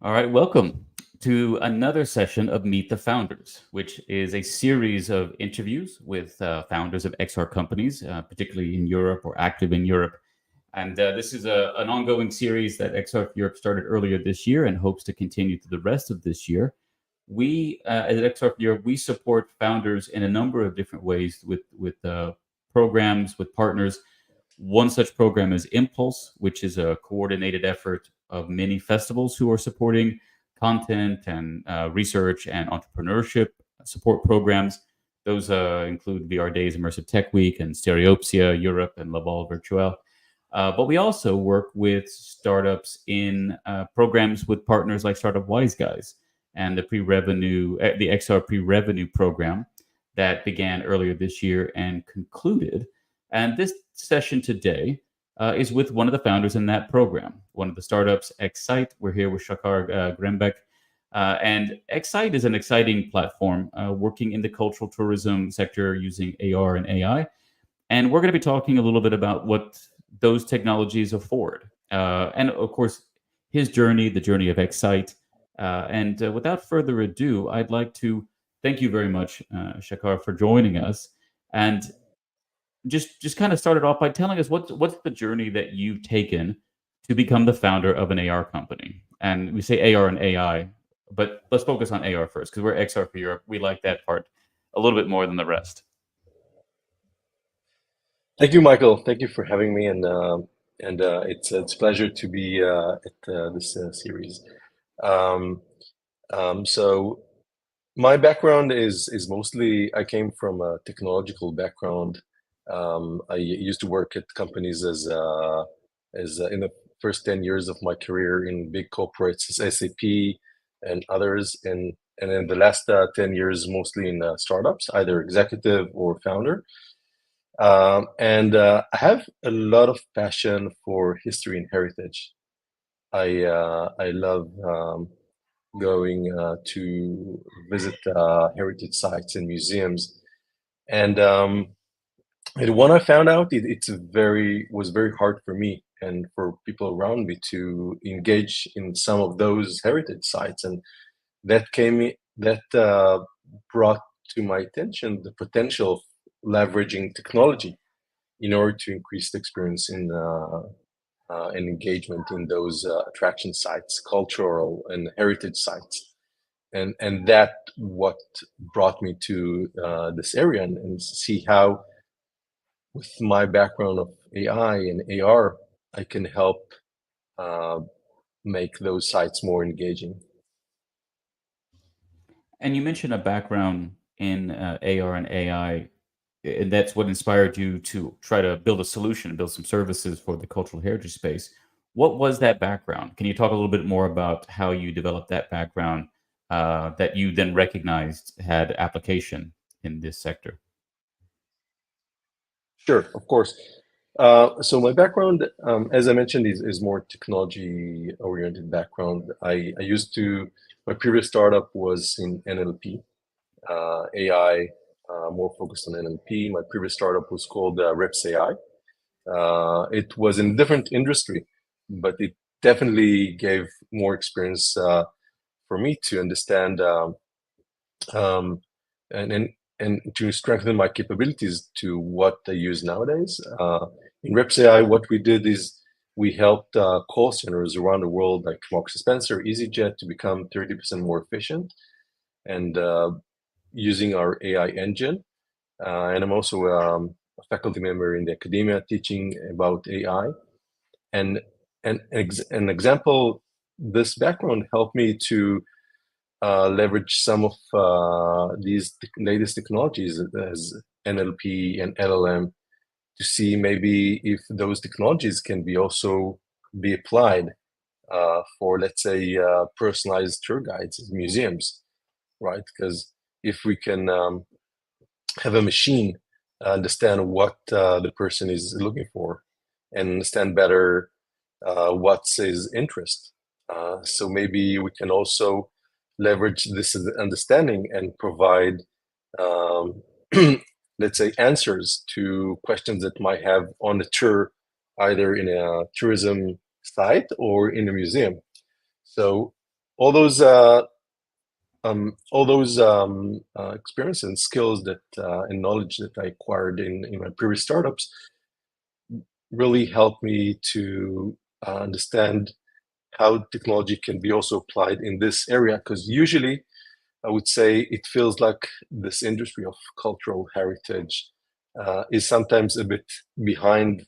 All right, welcome to another session of Meet the Founders, which is a series of interviews with founders of XR companies, particularly in Europe or active in Europe. And this is an ongoing series that XR Europe started earlier this year and hopes to continue through the rest of this year. We, at XR Europe, we support founders in a number of different ways with programs, with partners. One such program is Impulse, which is a coordinated effort of many festivals who are supporting content and research and entrepreneurship support programs. Those include VR Days, Immersive Tech Week, and Stereopsia Europe and Laval Virtual. But we also work with startups in programs with partners like Startup Wise Guys and the XR pre-revenue program that began earlier this year and concluded. And this session today is with one of the founders in that program, one of the startups, Xsite. We're here with Shachar Grembek. And Xsite is an exciting platform working in the cultural tourism sector using AR and AI. And we're going to be talking a little bit about what those technologies afford. And of course, his journey, the journey of Xsite. And without further ado, I'd like to thank you very much, Shakar, for joining us. And just kind of started off by telling us what's the journey that you've taken to become the founder of an AR company. And we say AR and AI, but let's focus on AR first because we're XR for Europe. We like that part a little bit more than the rest. Thank you, Michael. Thank you for having me, and it's a pleasure to be at this series. Um, so my background is mostly I came from a technological background. I used to work at companies as in the first 10 years of my career in big corporates, as SAP and others, and in the last 10 years mostly in startups, either executive or founder. And I have a lot of passion for history and heritage. I love going to visit heritage sites and museums. And when I found out, it's very was very hard for me and for people around me to engage in some of those heritage sites, and that brought to my attention the potential of leveraging technology in order to increase the experience in and engagement in those attraction sites, cultural and heritage sites. And that what brought me to this area and see how, with my background of AI and AR, I can help uh, make those sites more engaging. And you mentioned a background in AR and AI, and that's what inspired you to try to build a solution, build some services for the cultural heritage space. What was that background? Can you talk a little bit more about how you developed that background that you then recognized had application in this sector? Sure, of course. So my background, as I mentioned, is more technology-oriented background. I used to, my previous startup was in NLP, AI, more focused on NLP. My previous startup was called Reps AI. It was in a different industry, but it definitely gave more experience for me to understand um, and and to strengthen my capabilities to what I use nowadays. In Reps AI, what we did is we helped call centers around the world, like Marks& and Spencer, EasyJet, to become 30% more efficient, and using our AI engine. And I'm also a faculty member in the academia teaching about AI. And an example, this background helped me to leverage some of these latest technologies as NLP and LLM to see maybe if those technologies can be also be applied for, let's say, personalized tour guides in museums, right? Because if we can have a machine understand what the person is looking for and understand better what's his interest. So maybe we can also leverage this understanding and provide, um, let's say, answers to questions that might have on a tour, either in a tourism site or in a museum. So all those experience and skills that and knowledge that I acquired in my previous startups really helped me to understand how technology can be also applied in this area. Because usually, I would say it feels like this industry of cultural heritage is sometimes a bit behind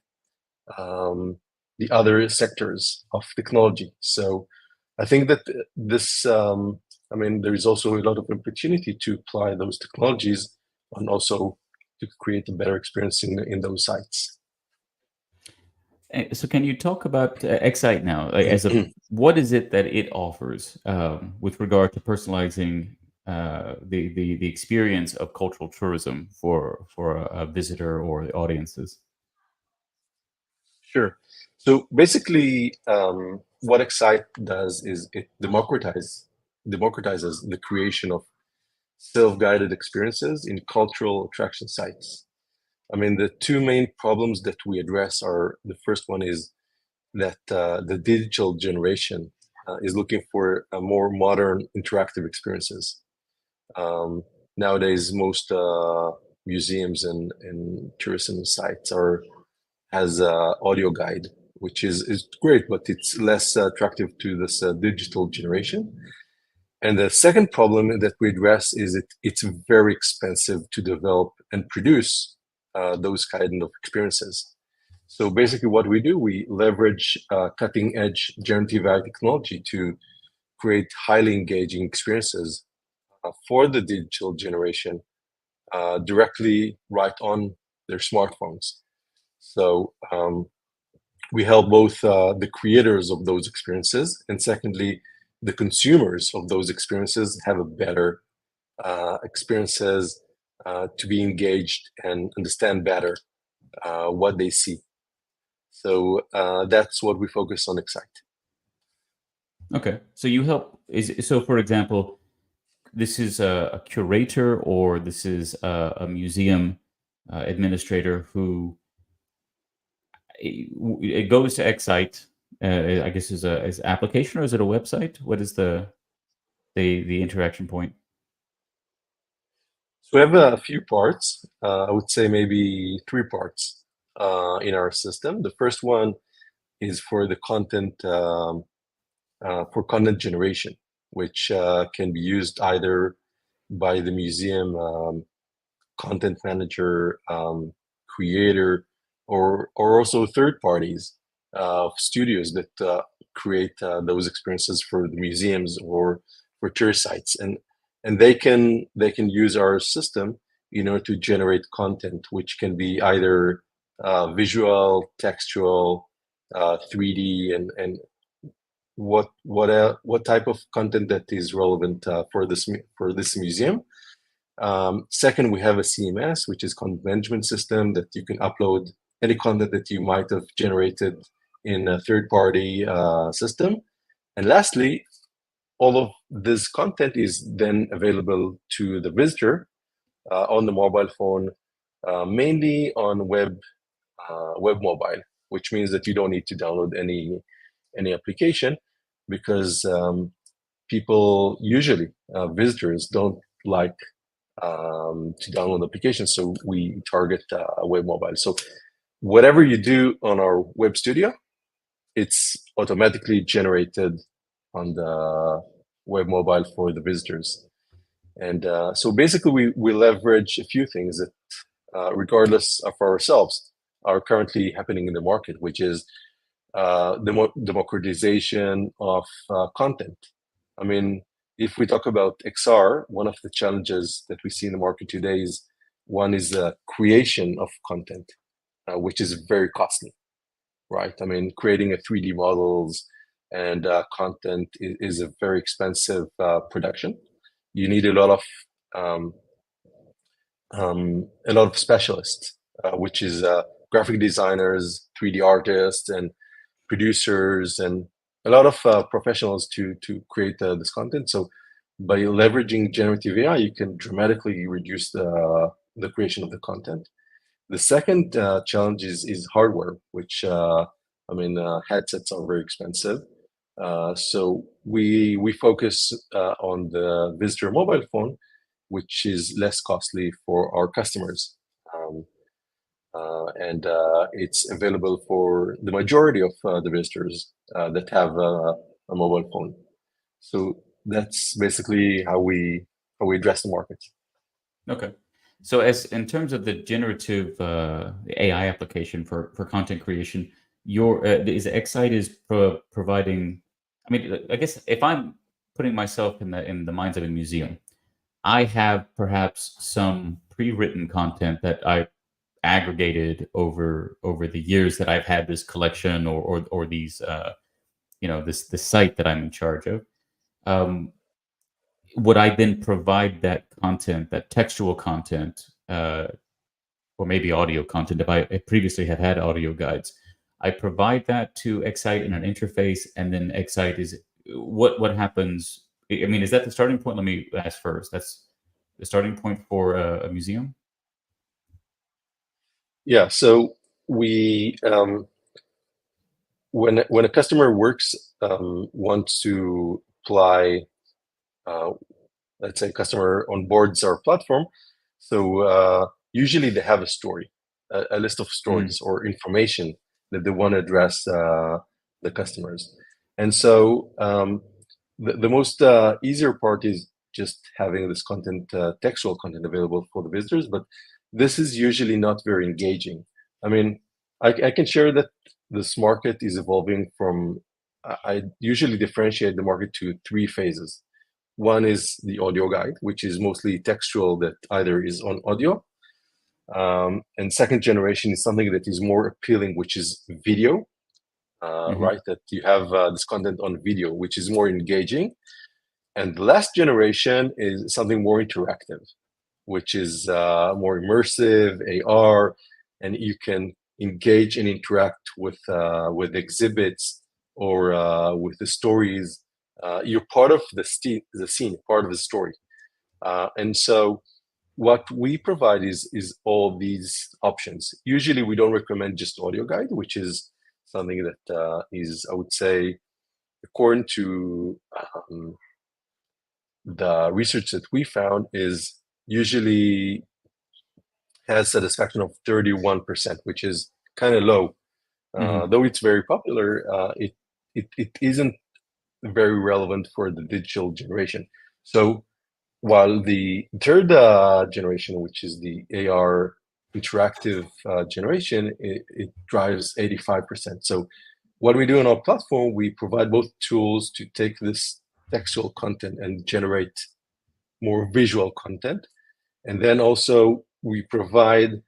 the other sectors of technology. So I think that this, I mean, there is also a lot of opportunity to apply those technologies and also to create a better experience in those sites. So can you talk about Xsite now? Like, what is it that it offers with regard to personalizing the experience of cultural tourism for a visitor or the audiences? Sure. So basically, what Xsite does is it democratizes the creation of self-guided experiences in cultural attraction sites. I mean, the two main problems that we address are the first one is that the digital generation is looking for a more modern interactive experiences. Nowadays, most museums and tourism sites are has audio guide, which is great, but it's less attractive to this digital generation. And the second problem that we address is it's very expensive to develop and produce those kind of experiences. So basically, what we do, we leverage cutting edge generative AI technology to create highly engaging experiences for the digital generation directly right on their smartphones. So we help both the creators of those experiences and secondly, the consumers of those experiences have a better experiences to be engaged and understand better what they see. So that's what we focus on Xsite. Okay, so you help so for example, this is a curator or this is a museum administrator who it goes to Xsite. I guess is application or is it a website? What is the interaction point? So we have a few parts. I would say maybe three parts in our system. The first one is for content generation, which can be used either by the museum content manager, creator, or also third parties, studios that create those experiences for the museums or for tourist sites, and they can use our system in order to generate content, which can be either visual, textual, 3D, and what type of content that is relevant for this museum. Second, we have a CMS, which is content management system that you can upload any content that you might have generated in a third-party system. And lastly, all of this content is then available to the visitor on the mobile phone, mainly on web mobile, which means that you don't need to download any application because people usually visitors don't like to download applications, so we target web mobile. So whatever you do on our web studio, it's automatically generated on the web mobile for the visitors. And so basically, we leverage a few things that, regardless of ourselves, are currently happening in the market, which is the democratization of content. I mean, if we talk about XR, one of the challenges that we see in the market today is one is the creation of content, which is very costly, right? I mean, creating a 3D models and content is a very expensive production. You need um, a lot of specialists, which is graphic designers, 3D artists, and producers, and a lot of professionals to create this content. So by leveraging generative AI, you can dramatically reduce the creation of the content. The second challenge is hardware, which I mean, headsets are very expensive. So we focus on the visitor mobile phone, which is less costly for our customers. And it's available for the majority of the visitors that have a mobile phone. So that's basically how we address the market. Okay. So, as in terms of the generative AI application for content creation, your is Xsite is providing. I mean, I guess if I'm putting myself in the minds of a museum, I have perhaps some pre-written content that I aggregated over the years that I've had this collection or these this site that I'm in charge of. Um, would I then provide that content, that textual content, or maybe audio content if I previously have had audio guides? I provide that to Xsite in an interface, and then Xsite is what happens. I mean, is that the starting point? Let me ask first. That's the starting point for a museum. Yeah. So we when a customer wants to apply, uh, let's say, customer onboards our platform. So usually they have a story, a list of Mm-hmm. stories or information that they want to address the customers. And so the most easier part is just having this content, textual content available for the visitors, but this is usually not very engaging. I mean, I can share that this market is evolving from, I usually differentiate the market to three phases. One is the audio guide, which is mostly textual that either is on audio. And second generation is something that is more appealing, which is video, Mm-hmm. right? That you have this content on video, which is more engaging. And the last generation is something more interactive, which is more immersive, AR, and you can engage and interact with exhibits or with the stories. You're part of the scene, part of the story. And so what we provide is all these options. Usually we don't recommend just audio guide, which is something that is, I would say, according to the research that we found, is usually has satisfaction of 31%, which is kind of low. Mm-hmm. Though it's very popular, it isn't very relevant for the digital generation. So while the third generation, which is the AR interactive generation, it drives 85%. So what we do on our platform, we provide both tools to take this textual content and generate more visual content. And then also we provide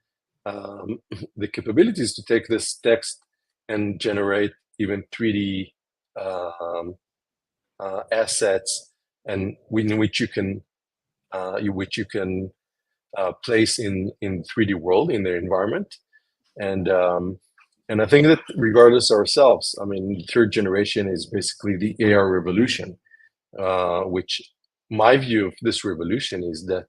the capabilities to take this text and generate even 3D um, assets, and in which you can place in 3D world in their environment. And and I think that regardless ourselves, I mean, the third generation is basically the AR revolution, which my view of this revolution is that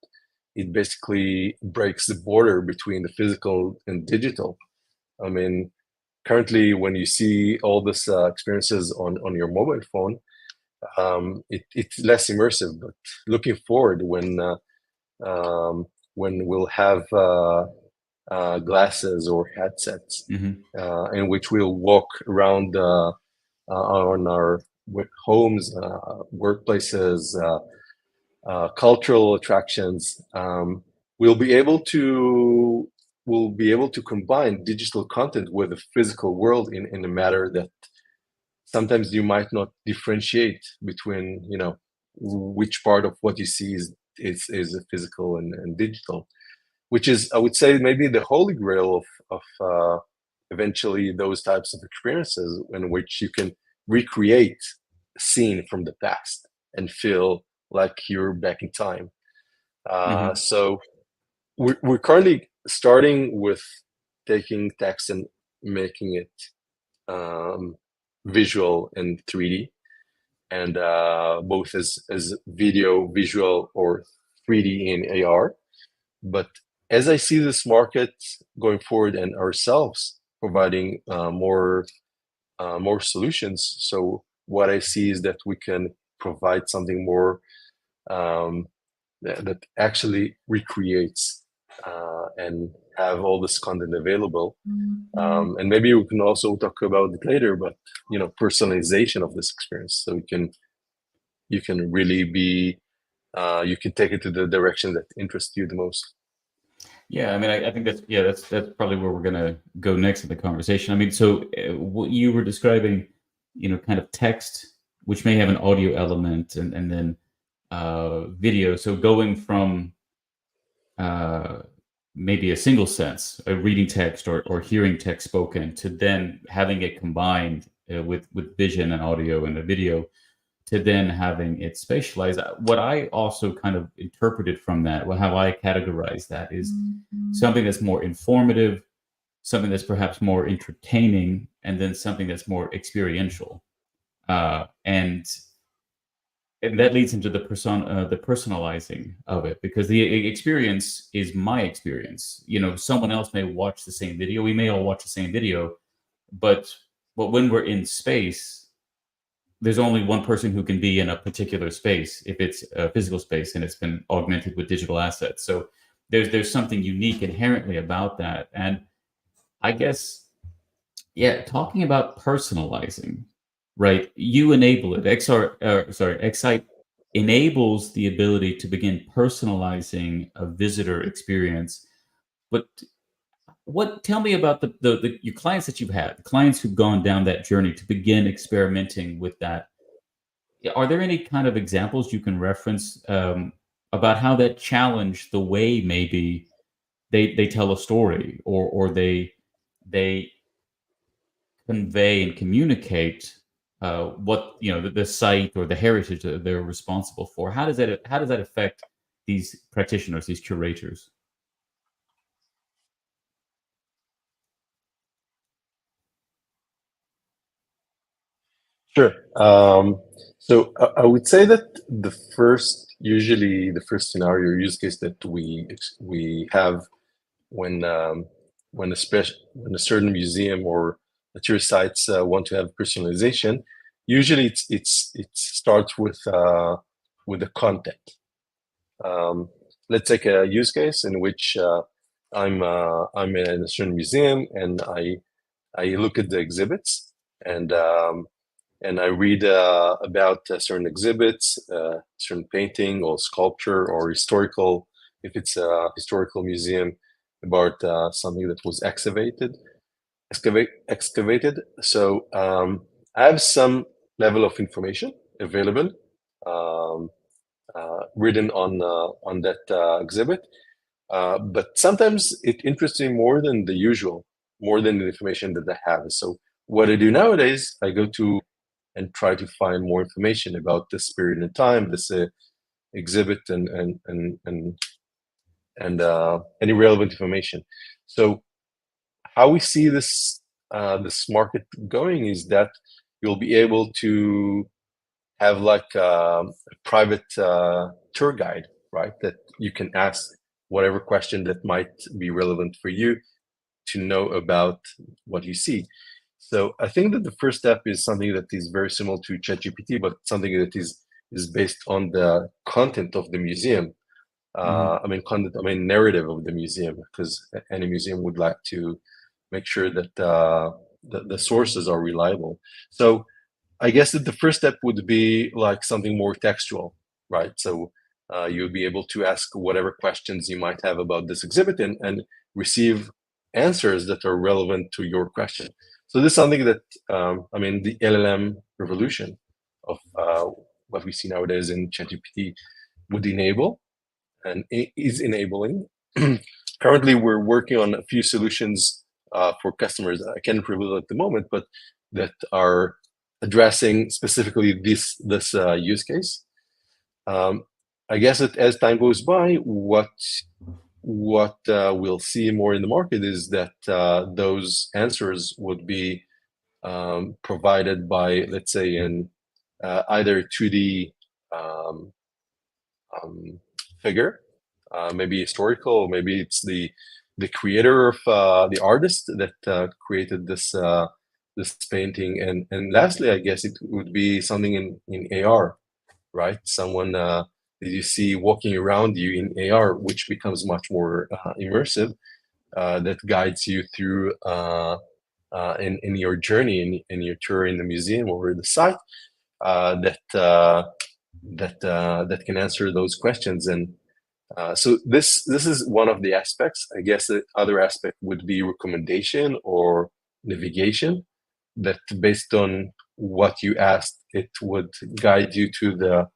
it basically breaks the border between the physical and digital. I mean, currently, when you see all this experiences on your mobile phone, it's less immersive. But looking forward, when we'll have glasses or headsets Mm-hmm. in which we'll walk around on our homes, workplaces, cultural attractions, we'll be able to combine digital content with the physical world in a matter that sometimes you might not differentiate between, which part of what you see is physical and digital, which is, I would say, maybe the holy grail of eventually those types of experiences in which you can recreate a scene from the past and feel like you're back in time. Mm-hmm. So we're currently starting with taking text and making it um, visual and 3D, and both as video, visual, or 3D in AR. But as I see this market going forward and ourselves providing more solutions, so what I see is that we can provide something more that actually recreates and have all this content available. And maybe we can also talk about it later, but personalization of this experience, so you can really be you can take it to the direction that interests you the most. Yeah, I mean, I think that's probably where we're gonna go next in the conversation. I mean, so what you were describing, kind of text, which may have an audio element, and then video. So going from uh, maybe a single sense, reading text or hearing text spoken, to then having it combined with vision and audio and a video, to then having it spatialized. What I also kind of interpreted from that, well, how I categorize that is something that's more informative, something that's perhaps more entertaining, and then something that's more experiential. And that leads into the personalizing of it, because the experience is my experience. Someone else may watch the same video. We may all watch the same video, but when we're in space, there's only one person who can be in a particular space if it's a physical space and it's been augmented with digital assets. So there's something unique inherently about that. And I guess, yeah, talking about personalizing, right? You enable it. Xsite enables the ability to begin personalizing a visitor experience. But tell me about your clients that you've had, clients who've gone down that journey to begin experimenting with that. Are there any kind of examples you can reference about how that challenged the way maybe they tell a story, or they convey and communicate what the site or the heritage that they're responsible for? How does that affect these practitioners, these curators? Sure. So I would say that usually the first scenario or use case that we have when when a certain museum or a tourist sites want to have personalization, usually it starts with the content. Um, let's take a use case in which I'm in a certain museum and I look at the exhibits and I read about certain exhibits, certain painting or sculpture or historical, if it's a historical museum, about something that was excavated. So I have some level of information available, um, written on that exhibit. But sometimes it interests me more than the usual, more than the information that I have. So what I do nowadays, I go to and try to find more information about this period in time, this exhibit, and any relevant information. So how we see this market going is that you'll be able to have like a private tour guide, right? That you can ask whatever question that might be relevant for you to know about what you see. So I think that the first step is something that is very similar to ChatGPT, but something that is based on the content of the museum. Mhm. Narrative of the museum, because any museum would like to make sure that the sources are reliable. So I guess that the first step would be like something more textual, right? So you'll be able to ask whatever questions you might have about this exhibit and receive answers that are relevant to your question. So this is something that, the LLM revolution of what we see nowadays in ChatGPT would enable and is enabling. Currently, we're working on a few solutions for customers. I can't reveal at the moment, but that are addressing specifically this use case. Um, I guess that as time goes by, what we'll see more in the market is that those answers would be provided by, let's say, in either 2D um, um, figure, maybe historical, maybe it's the creator of the artist that created this painting. And lastly, I guess it would be something in AR, right? Someone that you see walking around you in AR, which becomes much more immersive, that guides you through in your journey, in your tour in the museum or the site, that can answer those questions. And so this is one of the aspects. I guess the other aspect would be recommendation or navigation, that based on what you asked, it would guide you to the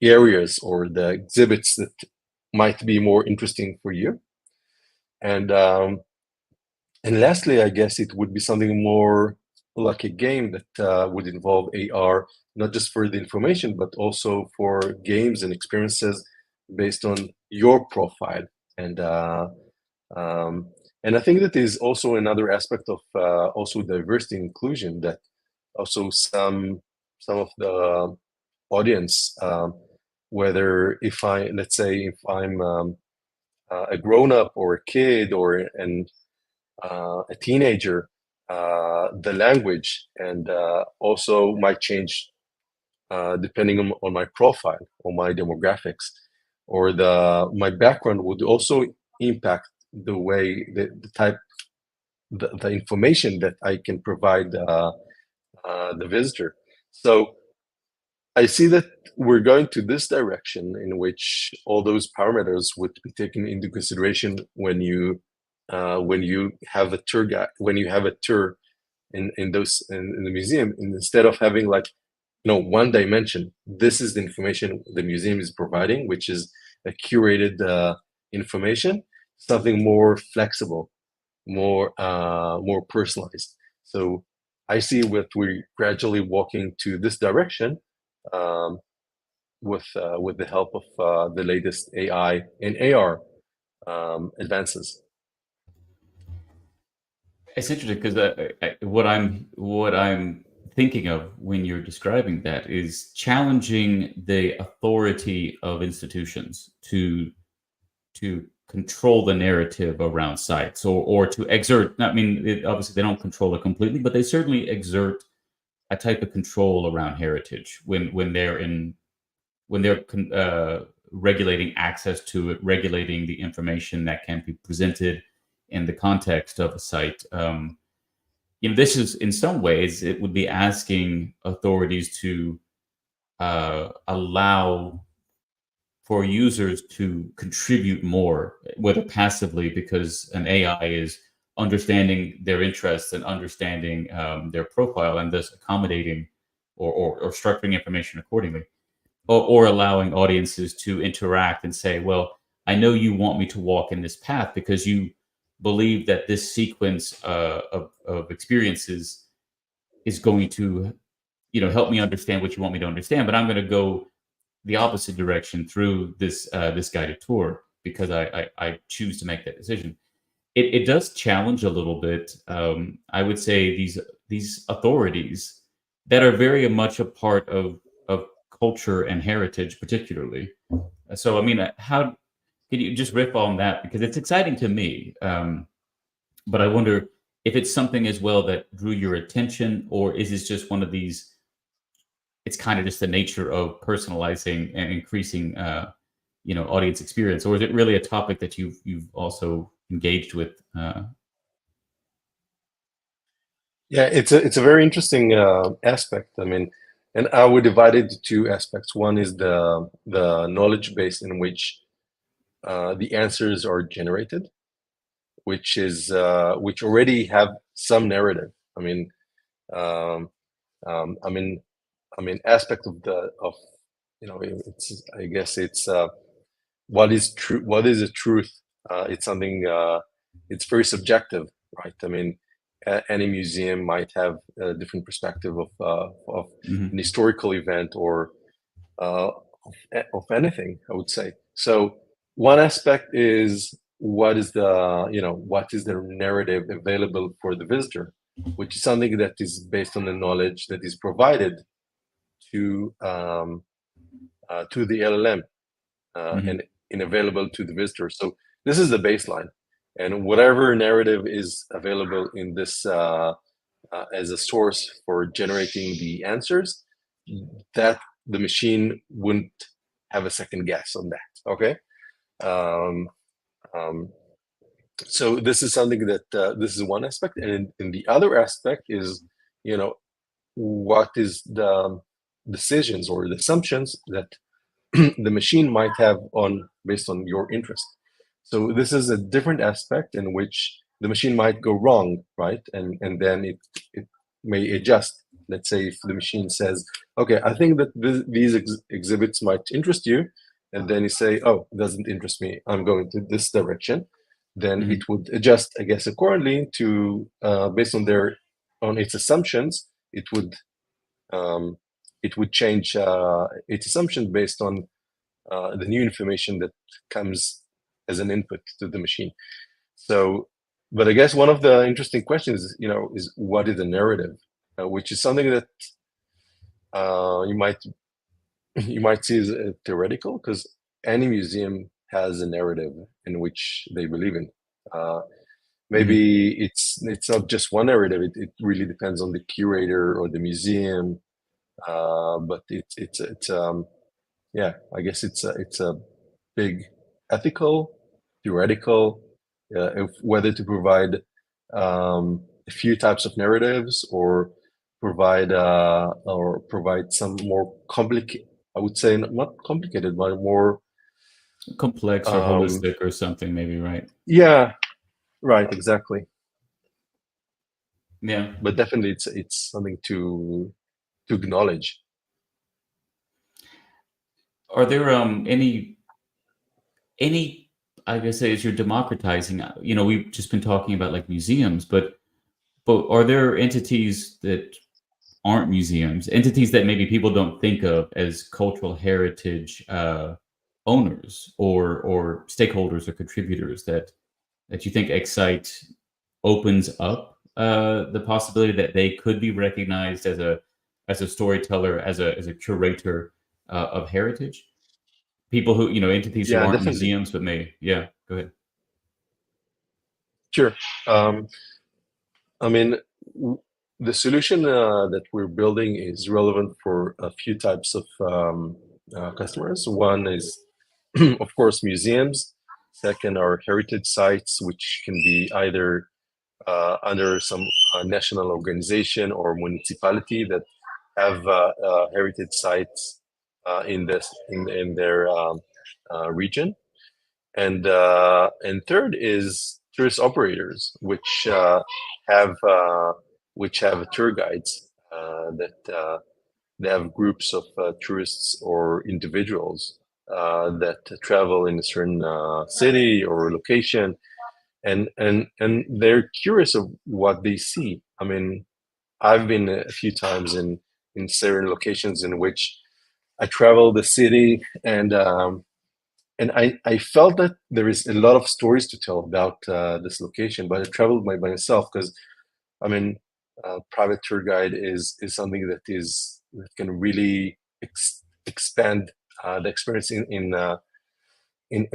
areas or the exhibits that might be more interesting for you. And lastly, I guess it would be something more like a game that would involve AR, not just for the information, but also for games and experiences based on your profile. And I think that is also another aspect of also diversity and inclusion, that also some of the audience, whether if let's say if I'm a grown up or a kid or a teenager, the language and also might change depending on my profile or my demographics, or my background would also impact the way the type the information that I can provide the visitor. So I see that we're going to this direction in which all those parameters would be taken into consideration when you have a tour guide, when you have a tour in the museum, and instead of having like one dimension. This is the information the museum is providing, which is a curated information, something more flexible, more personalized. So I see we're gradually walking to this direction, um, with the help of the latest AI and AR advances. It's interesting because what I'm thinking of when you're describing that is challenging the authority of institutions to control the narrative around sites, or to exert. I mean, obviously they don't control it completely, but they certainly exert a type of control around heritage when they're regulating access to it, regulating the information that can be presented in the context of a site. This is in some ways it would be asking authorities to allow for users to contribute more, whether passively because an AI is understanding their interests and understanding their profile and thus accommodating or structuring information accordingly, or allowing audiences to interact and say, well, I know you want me to walk in this path because you believe that this sequence of experiences is going to help me understand what you want me to understand, but I'm going to go the opposite direction through this guided tour because I choose to make that decision. It does challenge a little bit, I would say, these authorities that are very much a part of culture and heritage, particularly. So, I mean, how can you just riff on that, because it's exciting to me, but I wonder if it's something as well that drew your attention, or is this just one of these? It's kind of just the nature of personalizing and increasing, audience experience, or is it really a topic that you've also engaged with? Yeah, it's a very interesting aspect. I mean, and I would divide it into two aspects. One is the knowledge base in which the answers are generated, which already have some narrative. I mean, um, I mean, aspect of it's, I guess it's what is true, what is the truth. It's something, it's very subjective, right? I mean, any museum might have a different perspective of Mhm. an historical event, or uh, of anything, I would say. So one aspect is what is the narrative available for the visitor, which is something that is based on the knowledge that is provided to the LLM, Mhm. and available to the visitor. So this is the baseline, and whatever narrative is available in this as a source for generating the answers, that the machine wouldn't have a second guess on that. Okay. Um, um, so this is something that this is one aspect, and in the other aspect is, what is the decisions or the assumptions that the machine might have on based on your interest. So this is a different aspect in which the machine might go wrong, right? And then it may adjust. Let's say if the machine says, okay, I think that these exhibits might interest you, and then you say, oh, it doesn't interest me, I'm going to this direction, then Mhm. it would adjust, I guess, accordingly to based on its assumptions. Um, it would change its assumption based on the new information that comes as an input to the machine. So, but I guess one of the interesting questions, is what is a narrative, which is something that you might you might see as theoretical, because any museum has a narrative in which they believe in. Uh, Mhm. Maybe it's not just one narrative. It really depends on the curator or the museum. But it's yeah, I guess it's a big ethical, theoretical, if whether to provide a few types of narratives or provide some more complicated. I would say not complicated, but more. Complex or Um, holistic or something, maybe, right? yeah, right, exactly. Yeah. But definitely, it's something to acknowledge. Are there any I guess as you're democratizing, we've just been talking about like museums, but are there entities that aren't museums, entities that maybe people don't think of as cultural heritage owners or stakeholders or contributors that you think Excite opens up the possibility that they could be recognized as a storyteller, as a curator of heritage? People who, entities who Yeah, aren't definitely. museums, but may, yeah, go ahead. Sure. Um, I mean, the solution that we're building is relevant for a few types of customers. One is, of course, museums. Second are heritage sites, which can be either under some national organization or municipality that have heritage sites in their region. And third is tourist operators, have uh, which have tour guides that they have groups of tourists or individuals that travel in a certain city or location, and they're curious of what they see. I mean, I've been a few times in certain locations in which I travel the city, and I felt that there is a lot of stories to tell about this location, but I traveled by myself because, I mean, private tour guide is something that can really expand the experience in a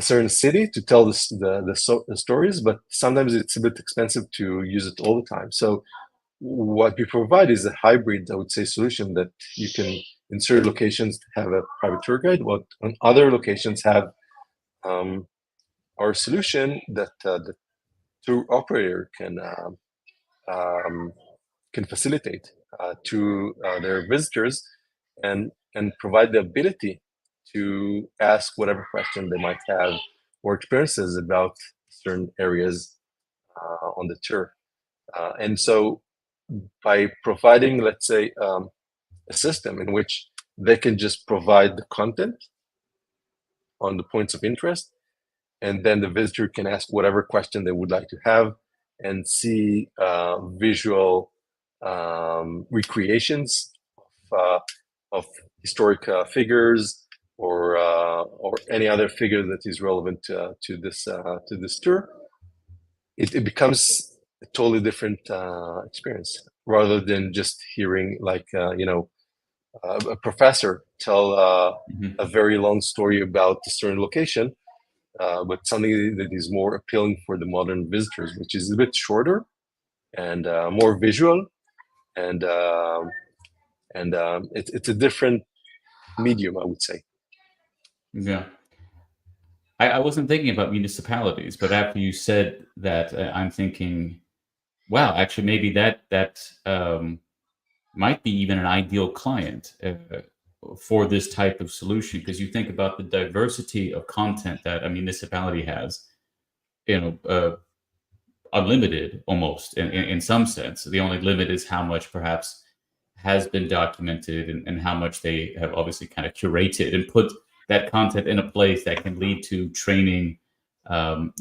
certain city to tell the stories, but sometimes it's a bit expensive to use it all the time. So what we provide is a hybrid, I would say, solution that you can in certain locations have a private tour guide, but on other locations have um, our solution that the tour operator um, can facilitate to their visitors and provide the ability to ask whatever question they might have or experiences about certain areas on the tour. And so by providing, let's say, a system in which they can just provide the content on the points of interest, and then the visitor can ask whatever question they would like to have and see visual recreations of historic figures or any other figure that is relevant to this tour. It becomes a totally different experience rather than just hearing like a professor tell Mhm. a very long story about a certain location, but something that is more appealing for the modern visitors, which is a bit shorter and more visual, and it's a different medium, I would say. Yeah. I wasn't thinking about municipalities, but after you said that, I'm thinking, wow, actually, maybe that might be even an ideal client for this type of solution, because you think about the diversity of content that a municipality has, you know, unlimited almost in some sense. The only limit is how much perhaps has been documented, and how much they have obviously kind of curated and put that content in a place that can lead to training, an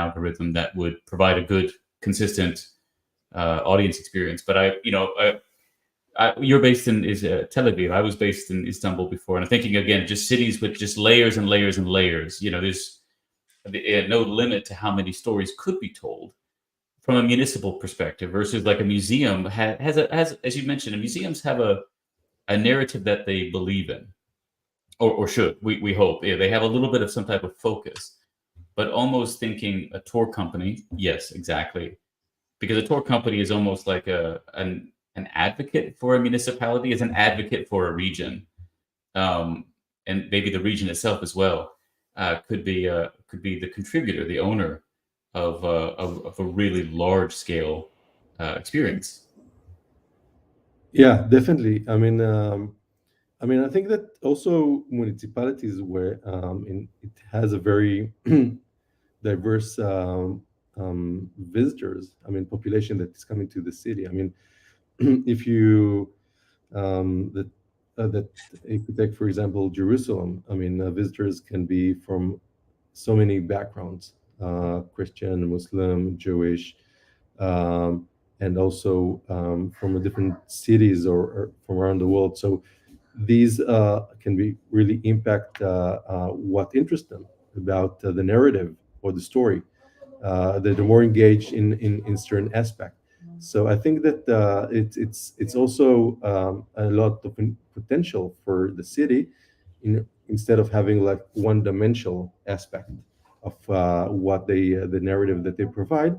algorithm that would provide a good, consistent audience experience. But you're based in is Tel Aviv. I was based in Istanbul before, and I'm thinking again, just cities with just layers and layers and layers. There's no limit to how many stories could be told from a municipal perspective, versus like a museum has, as you mentioned, museums have a narrative that they believe in, or should, we hope. Yeah, they have a little bit of some type of focus, but almost thinking a tour company, yes, exactly, because a tour company is almost like an advocate for a municipality, is an advocate for a region, um, and maybe the region itself as well, could be the contributor, the owner of a really large scale experience. Yeah, definitely. I think that also municipalities where it has a very diverse visitors. Population that is coming to the city. If you that that if you take, for example, Jerusalem. Visitors can be from so many backgrounds: Christian, Muslim, Jewish, um, and also from different cities, or from around the world. So these can be really impact what interests them about the narrative or the story. They're more engaged in certain aspect. So I think that it's also a lot of potential for the city, instead of having like one dimensional aspect of what the narrative that they provide.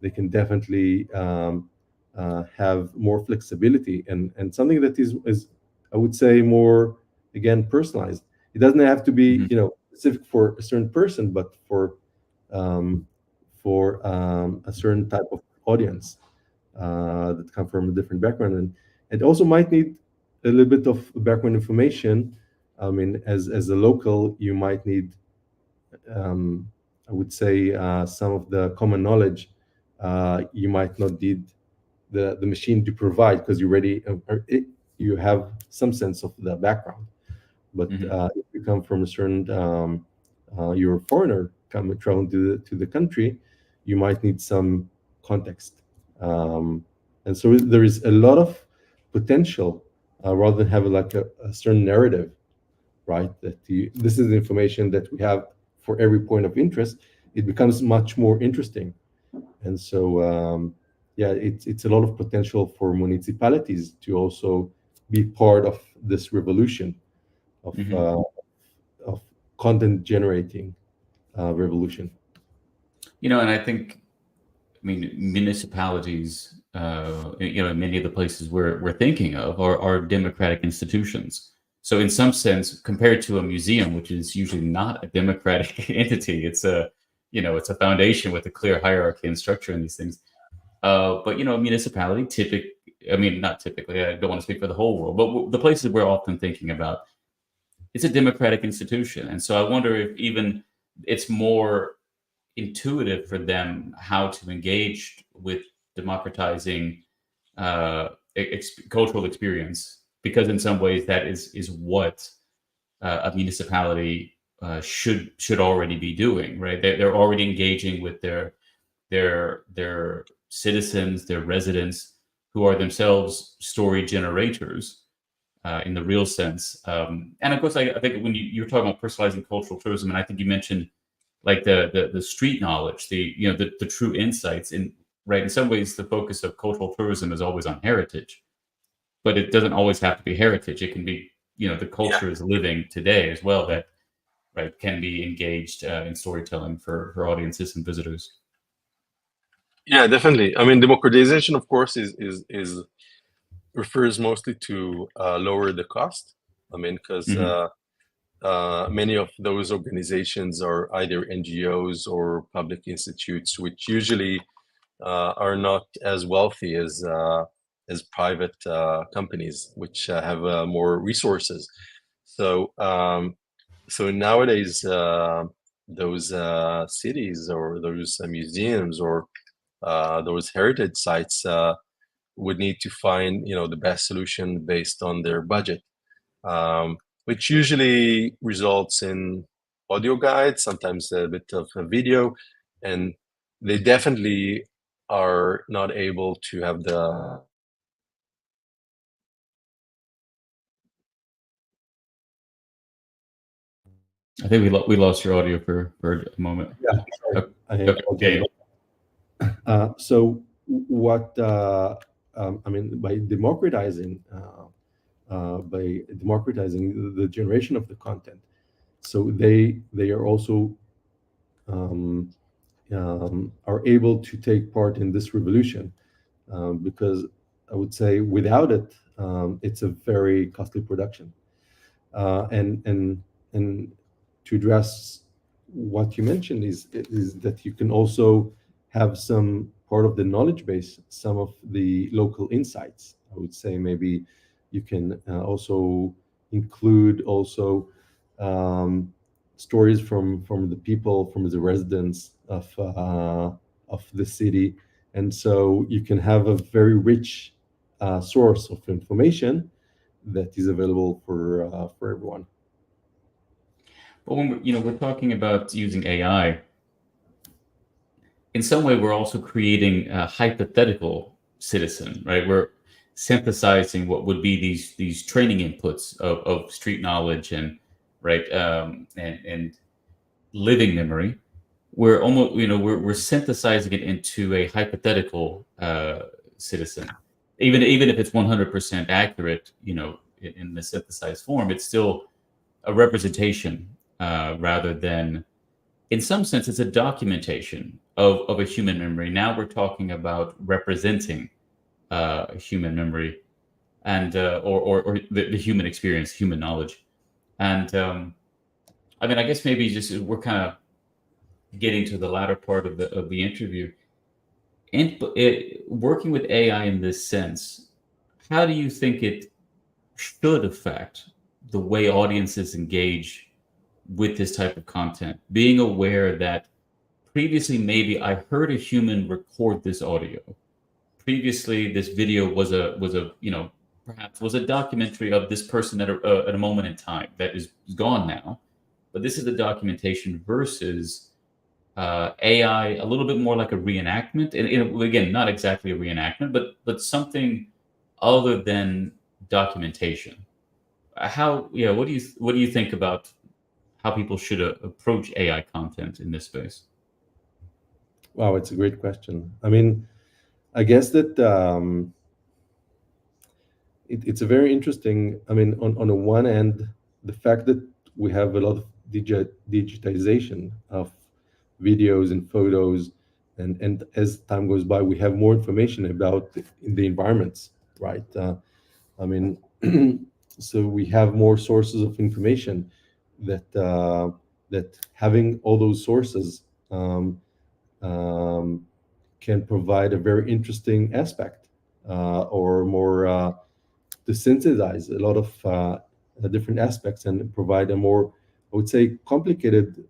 They can definitely have more flexibility, and something that is, I would say, more, again, personalized. It doesn't have to be, Mhm. specific for a certain person, but um, for a certain type of audience that come from a different background, and also might need a little bit of background information. As a local, you might need, I would say, some of the common knowledge. You might not need the machine to provide, because you already you have some sense of the background. But Mhm. if you come from a certain, you're a foreigner coming traveling to the country, you might need some context. And so there is a lot of potential, rather than having like a certain narrative, right? This is the information that we have for every point of interest. It becomes much more interesting. And so, yeah, it's a lot of potential for municipalities to also be part of this revolution of Mhm. of content generating revolution. And I think, municipalities, many of the places we're thinking of are democratic institutions. So in some sense, compared to a museum, which is usually not a democratic entity, it's a foundation with a clear hierarchy and structure in these things. But a municipality, not typically. I don't want to speak for the whole world, but the places we're often thinking about, it's a democratic institution, and so I wonder if even it's more intuitive for them how to engage with democratizing cultural experience, because in some ways that is what a municipality should already be doing, right? They're already engaging with their citizens, their residents, who are themselves story generators in the real sense. And of course, I think when you're talking about personalizing cultural tourism, and I think you mentioned like the street knowledge, the true insights. In right, in some ways, the focus of cultural tourism is always on heritage, but it doesn't always have to be heritage. It can be, the culture is living today as well, that right can be engaged in storytelling for audiences and visitors. Yeah, definitely. I mean, democratization, of course, is refers mostly to lower the cost. I mean, because Hmm. many of those organizations are either NGOs or public institutes, which usually are not as wealthy as private companies, which have more resources. So so nowadays, those cities or those museums or those heritage sites would need to find, the best solution based on their budget, which usually results in audio guides, sometimes a bit of a video, and they definitely are not able to have the I think we lost your audio for a moment. Yeah, sorry, Okay, I okay, apologize. So what I mean by democratizing the generation of the content, so they are also um, are able to take part in this revolution, because I would say without it, it's a very costly production. And to address what you mentioned is that you can also have some part of the knowledge base, some of the local insights. I would say maybe you can also include also um, stories from the people, from the residents of the city, and so you can have a very rich source of information that is available for everyone. but when we're talking about using AI, in some way we're also creating a hypothetical citizen, right? We're synthesizing what would be these training inputs of street knowledge and right and living memory. We're almost we're synthesizing it into a hypothetical citizen, even if it's 100% accurate, in the synthesized form, it's still a representation rather than, in some sense, it's a documentation of a human memory. Now we're talking about representing human memory and or the human experience, human knowledge. And I mean, I guess maybe just we're kind of getting to the latter part of the interview. And working with AI in this sense, how do you think it should affect the way audiences engage with this type of content? Being aware that previously maybe I heard a human record this audio. Previously, this video was a perhaps was a documentary of this person at a moment in time that is gone now, but this is the documentation versus AI, a little bit more like a reenactment, and again, not exactly a reenactment, but something other than documentation. How what do you think about how people should approach AI content in this space? Wow, it's a great question. I mean, I guess that it's a very interesting. I mean, on the one end, the fact that we have a lot of digitization of videos and photos, and as time goes by, we have more information about the environments, right? I mean, so we have more sources of information that having all those sources um, can provide a very interesting aspect, or more to synthesize a lot of different aspects and provide a more, I would say, complicated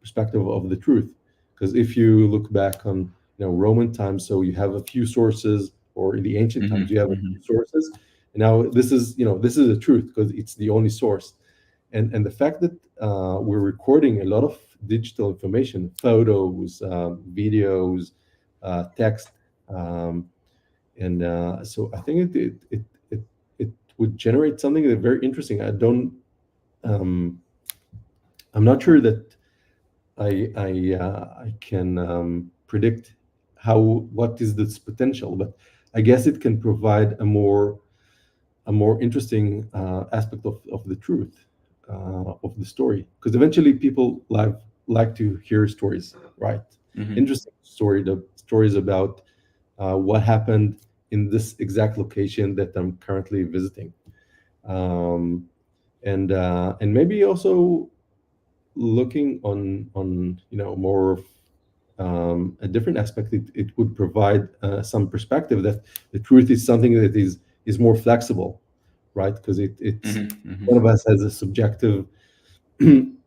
perspective of the truth. Because if you look back on Roman times, so you have a few sources, or in the ancient Hmm. times you have a few sources, and now this is the truth because it's the only source. And the fact that we're recording a lot of digital information, photos, videos, text, and so I think it would generate something that's very interesting. Um, I'm not sure that I can predict what is this potential, but I guess it can provide a more interesting aspect of the truth of the story, because eventually people like to hear stories, right? Mhm. interesting stories about what happened in this exact location that I'm currently visiting, um, and maybe also looking on more of a different aspect. It would provide some perspective that the truth is something that is more flexible, right? Because it's Mhm. Mhm. one of us has a subjective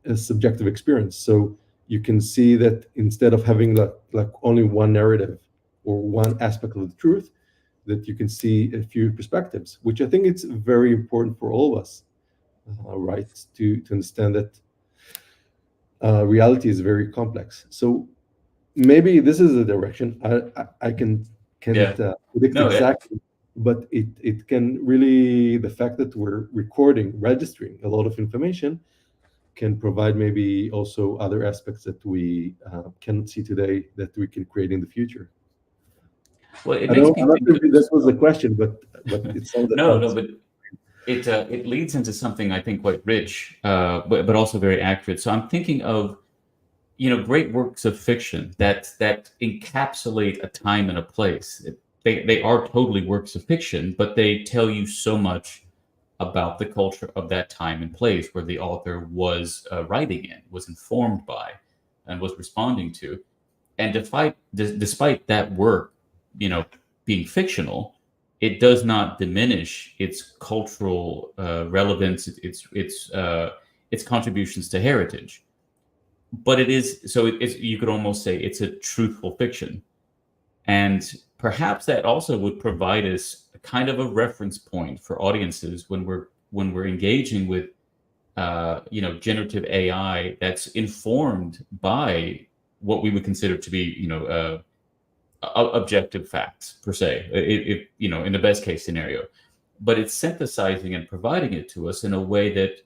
a subjective experience. So you can see that instead of having like only one narrative or one aspect of the truth, that you can see a few perspectives, which I think it's very important for all of us, right? To understand that reality is very complex. So maybe this is the direction. I can't Yeah. predict No. exactly, but it can really, the fact that we're recording, registering a lot of information can provide maybe also other aspects that we cannot see today that we can create in the future. Well, it I makes don't, me I'm not think sure of. if that was the question, but it sounds like No, I'm no, but it leads into something I think quite rich, but also very accurate. So I'm thinking of great works of fiction that encapsulate a time and a place. They are totally works of fiction, but they tell you so much about the culture of that time and place where the author was writing in, was informed by, and was responding to. And despite that work, you know, being fictional, it does not diminish its cultural relevance, its contributions to heritage. But it is so. You could almost say it's a truthful fiction, and perhaps that also would provide us a kind of a reference point for audiences when we're engaging with generative AI that's informed by what we would consider to be objective facts per se, in the best case scenario, but it's synthesizing and providing it to us in a way that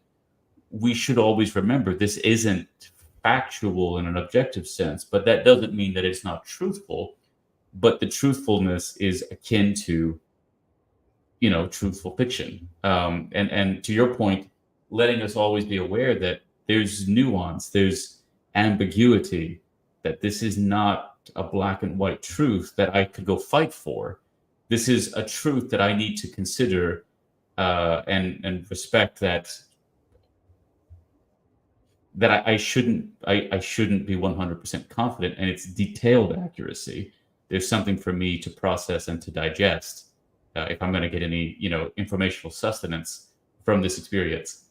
we should always remember this isn't factual in an objective sense, but that doesn't mean that it's not truthful. But the truthfulness is akin to truthful fiction. And to your point, letting us always be aware that there's nuance, there's ambiguity, that this is not a black and white truth that I could go fight for. This is a truth that I need to consider and respect that I shouldn't be 100% confident in its detailed accuracy. There's something for me to process and to digest if I'm going to get any informational sustenance from this experience.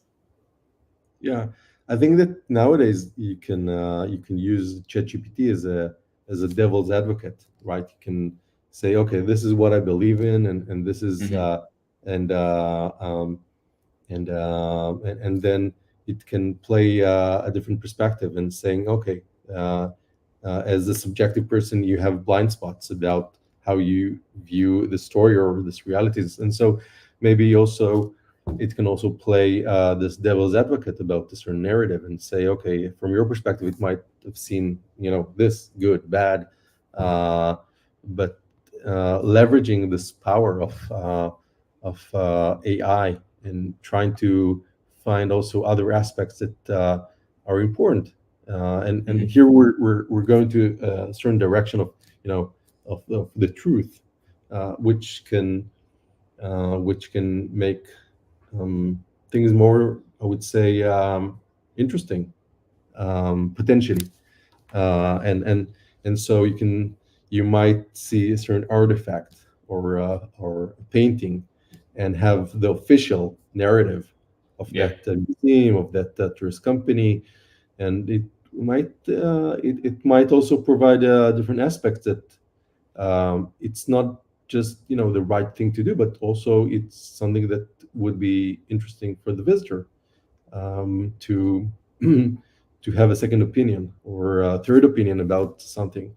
Yeah, I think that nowadays you can use ChatGPT as a devil's advocate, right? You can say, okay, this is what I believe in, and this is Hmm. and and then it can play a different perspective and saying, okay, uh, as a subjective person, you have blind spots about how you view the story or this realities, and so maybe also it can also play this devil's advocate about this certain narrative and say, okay, from your perspective, it might have seen this good, bad, but leveraging this power of AI and trying to find also other aspects that are important. And Hmm. here we're going to a certain direction of of the truth, which can make things more, I would say, interesting, potentially, and so you might see a certain artifact or a painting and have the official narrative of Yeah. that museum, of that tourist company, and it might also provide different aspects that it's not just the right thing to do, but also it's something that would be interesting for the visitor to to have a second opinion or a third opinion about something.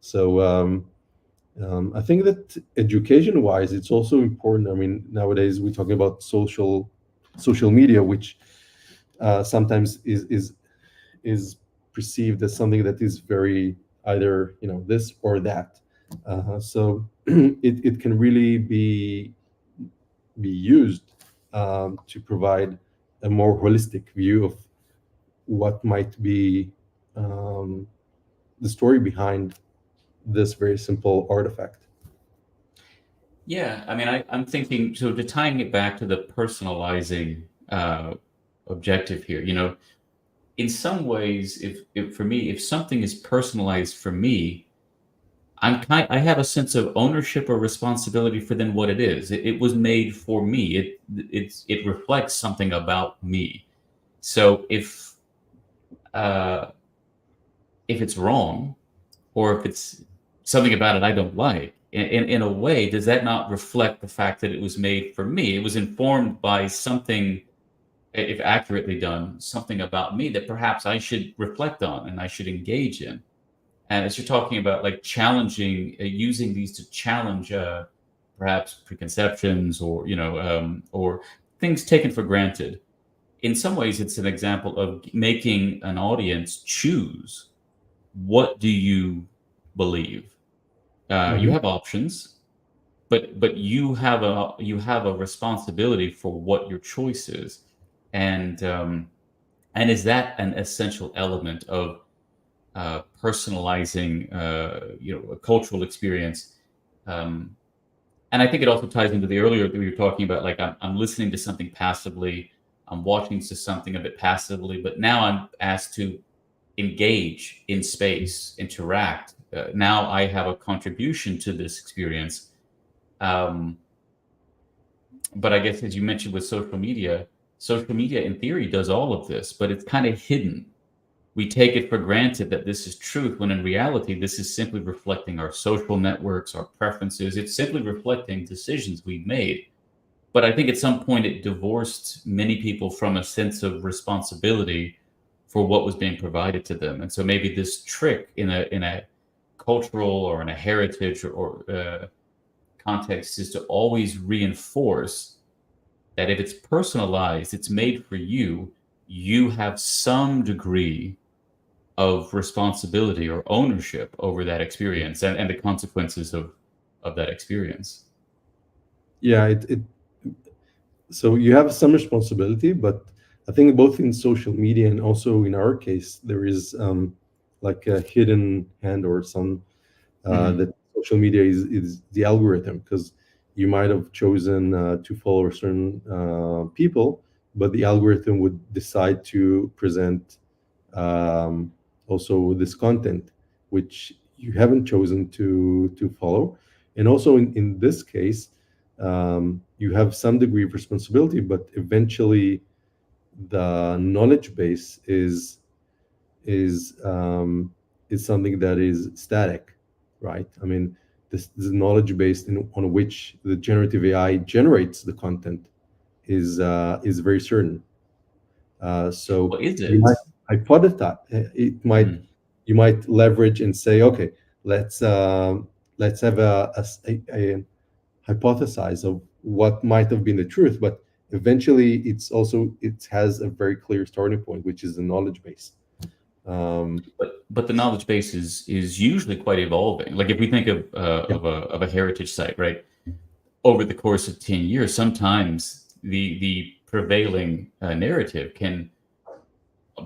So I think that education-wise, it's also important. I mean, nowadays we're talking about social media, which sometimes is perceived as something that is very either this or that. So it can really be used to provide a more holistic view of what might be um, the story behind this very simple artifact. Yeah, I mean, I'm thinking, so to tying it back to the personalizing objective here, in some ways, if for me, if something is personalized for me, I have a sense of ownership or responsibility for then what it is. It was made for me. It reflects something about me. So if it's wrong, or if it's something about it I don't like, in a way, does that not reflect the fact that it was made for me? It was informed by something, if accurately done, something about me that perhaps I should reflect on and I should engage in. And as you're talking about, like challenging, using these to challenge perhaps preconceptions, or things taken for granted. In some ways, it's an example of making an audience choose, what do you believe. You Mhm. have options, but you have a responsibility for what your choice is, and is that an essential element of personalizing, a cultural experience? Um, and I think it also ties into the earlier that we were talking about, like I'm listening to something passively, I'm watching to something a bit passively, but now I'm asked to engage in space, interact. Now I have a contribution to this experience. Um, but I guess, as you mentioned with social media in theory does all of this, but it's kind of hidden. We take it for granted that this is truth, when in reality, this is simply reflecting our social networks, our preferences. It's simply reflecting decisions we've made. But I think at some point it divorced many people from a sense of responsibility for what was being provided to them. And so maybe this trick in a cultural or in a heritage or context is to always reinforce that if it's personalized, it's made for you, you have some degree of responsibility or ownership over that experience, and the consequences of that experience. Yeah, so you have some responsibility, but I think both in social media and also in our case, there is like a hidden hand or some Mhm. that social media is the algorithm, because you might have chosen to follow certain people, but the algorithm would decide to present um, also this content which you haven't chosen to follow. And also in this case, you have some degree of responsibility, but eventually the knowledge base is um, is something that is static, right? I mean, this knowledge base on which the generative AI generates the content is very certain. So Well, is you it? might hypothesize. It might Mm. You might leverage and say, okay, let's have a hypothesize of what might have been the truth, but eventually it has a very clear starting point, which is the knowledge base. But the knowledge base is usually quite evolving. Like if we think of Yeah. of a heritage site, right? Over the course of 10 years, sometimes the prevailing narrative can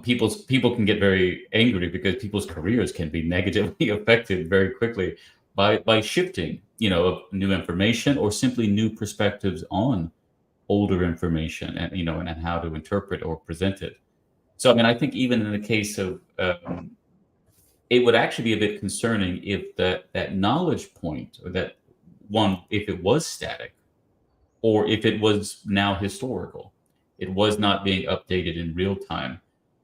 people can get very angry because people's careers can be negatively affected very quickly by shifting, of new information or simply new perspectives on older information, and how to interpret or present it. So, I mean, I think even in the case of, it would actually be a bit concerning if that knowledge point, or that one, if it was static, or if it was now historical, it was not being updated in real time.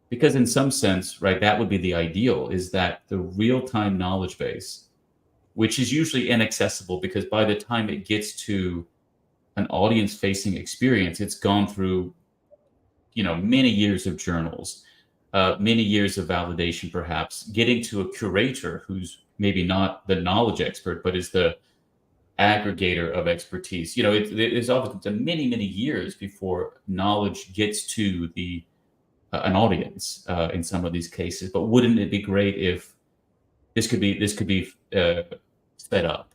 Because in some sense, right, that would be the ideal, is that the real time knowledge base, which is usually inaccessible because by the time it gets to an audience facing experience, it's gone through, many years of journals, many years of validation, perhaps getting to a curator who's maybe not the knowledge expert, but is the aggregator of expertise. It's often many, many years before knowledge gets to the an audience in some of these cases. But wouldn't it be great if this could be sped up?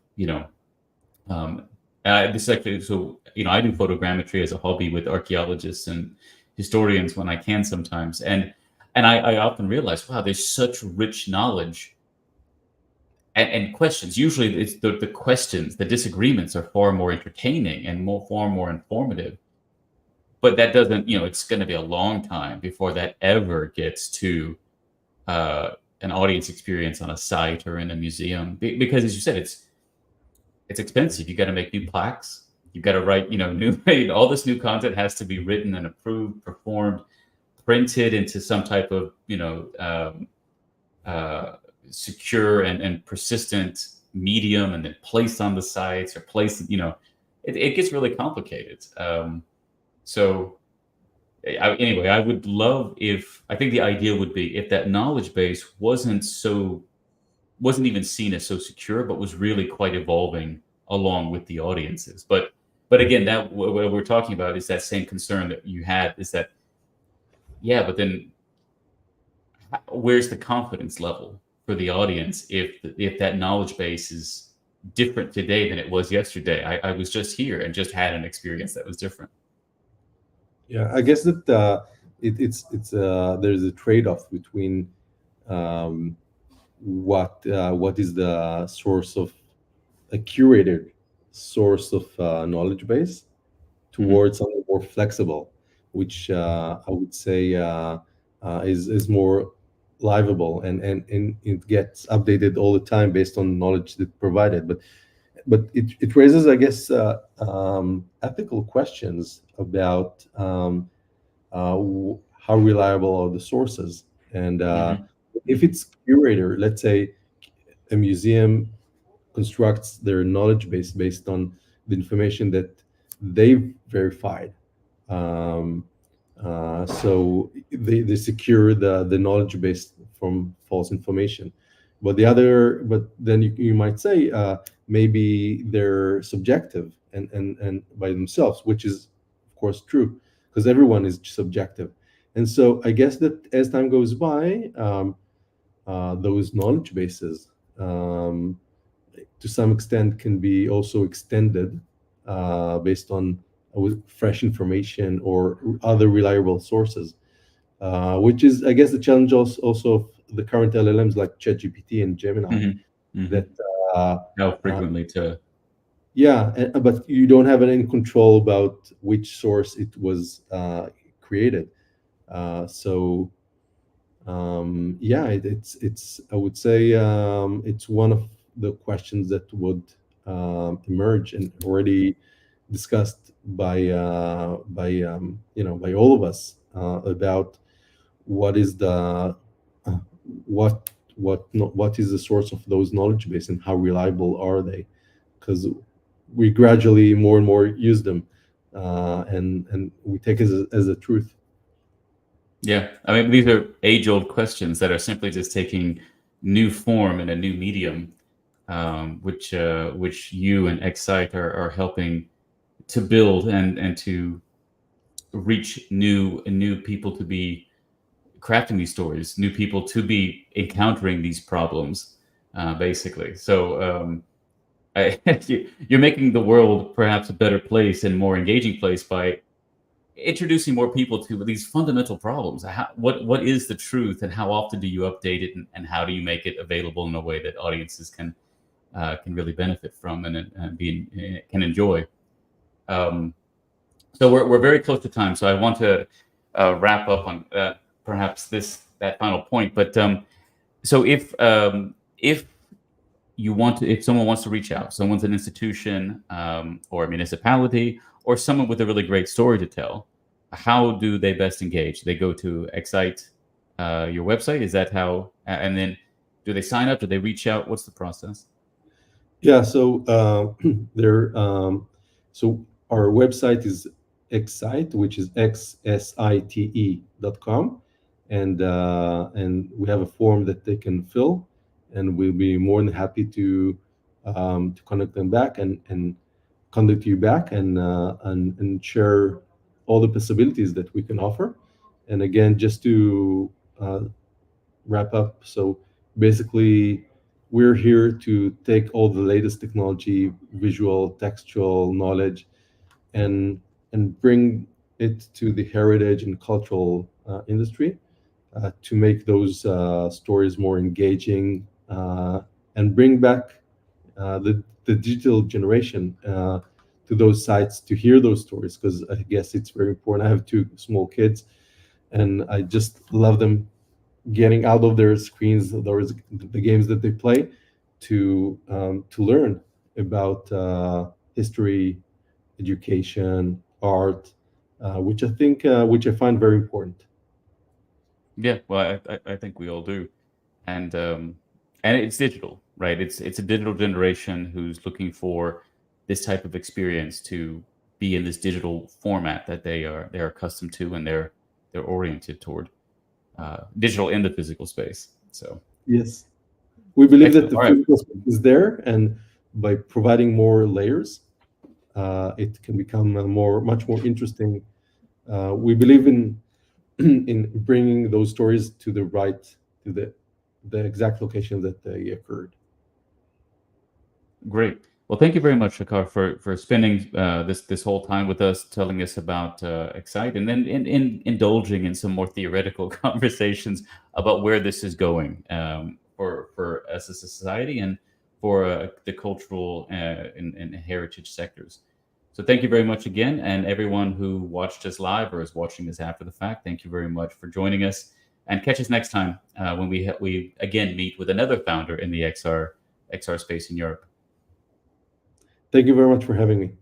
Um, this is actually, so I do photogrammetry as a hobby with archaeologists and historians when I can sometimes, and I often realize, wow, there's such rich knowledge and questions. Usually, it's the questions, the disagreements are far more entertaining and far more informative. But that doesn't, it's going to be a long time before that ever gets to uh, an audience experience on a site or in a museum. Because, as you said, it's expensive. You got to make new plaques. You got to write, new. All this new content has to be written and approved, performed, printed into some type of, uh, secure and persistent medium, and then placed on the sites or placed. It gets really complicated. So anyway, I would love if I think the idea would be if that knowledge base wasn't even seen as so secure, but was really quite evolving along with the audiences. But again, that what we're talking about is that same concern that you had is that yeah, but then where's the confidence level for the audience if that knowledge base is different today than it was yesterday? I was just here and just had an experience that was different. Yeah, I guess that it's there's a trade-off between um, what is the source of a curated source of knowledge base Mhm. towards something more flexible, which I would say is more livable, and it gets updated all the time based on knowledge that provided. But it raises, I guess, ethical questions about how reliable are the sources, and Mhm. if Mhm. it's curator, let's say a museum constructs their knowledge base based on the information that they've verified. Um, so they secure the knowledge base from false information. But then you might say maybe they're subjective and by themselves, which is of course true because everyone is subjective. And so I guess that as time goes by, those knowledge bases to some extent can be also extended based on with fresh information or other reliable sources, which is, I guess, the challenge also of the current LLMs like ChatGPT and Gemini. Mhm. That Mhm. uh, How uh, frequently to yeah, but you don't have any control about which source it was created. So yeah, it's I would say it's one of the questions that would emerge and already discussed by all of us about what is the uh, what is the source of those knowledge base and how reliable are they, because we gradually more and more use them, and we take it as a truth. yeah. I mean, these are age-old questions that are simply just taking new form in a new medium, which you and Excite are helping to build and to reach new people to be crafting these stories, new people to be encountering these problems, basically. So you're making the world perhaps a better place and more engaging place by introducing more people to these fundamental problems. What is the truth, and how often do you update it, and how do you make it available in a way that audiences can really benefit from and can enjoy. Um, so we're very close to time, so I want to wrap up on perhaps that final point. But so if if someone wants to reach out, someone's an institution or a municipality or someone with a really great story to tell, how do they best engage? They go to Excite, your website. Is that how? And then do they sign up? Do they reach out? What's the process? Yeah, so there. So our website is Xsite, which is xsite.com, and we have a form that they can fill, and we'll be more than happy to contact them back and contact you back and share all the possibilities that we can offer. And again, just to uh, wrap up. So basically, we're here to take all the latest technology, visual, textual knowledge, and bring it to the heritage and cultural industry to make those stories more engaging and bring back the digital generation to those sites to hear those stories, because I guess it's very important. I have two small kids, and I just love them getting out of their screens, the games that they play, to learn about history, education, art, which I find very important. Yeah, well, I think we all do, and it's digital, right? It's a digital generation who's looking for this type of experience to be in this digital format that they're accustomed to, and they're oriented toward digital in the physical space. So Yes, we believe that excellent. the All right. physical space is there, and by providing more layers, it can become much more interesting. We believe in in bringing those stories to the exact location that they occurred. Great. Well, thank you very much, Shachar, for spending this whole time with us, telling us about Xsite, and then in indulging in some more theoretical conversations about where this is going for us as a society and for the cultural and heritage sectors. So thank you very much again, and everyone who watched us live or is watching this after the fact. Thank you very much for joining us, and catch us next time when we again meet with another founder in the XR space in Europe. Thank you very much for having me.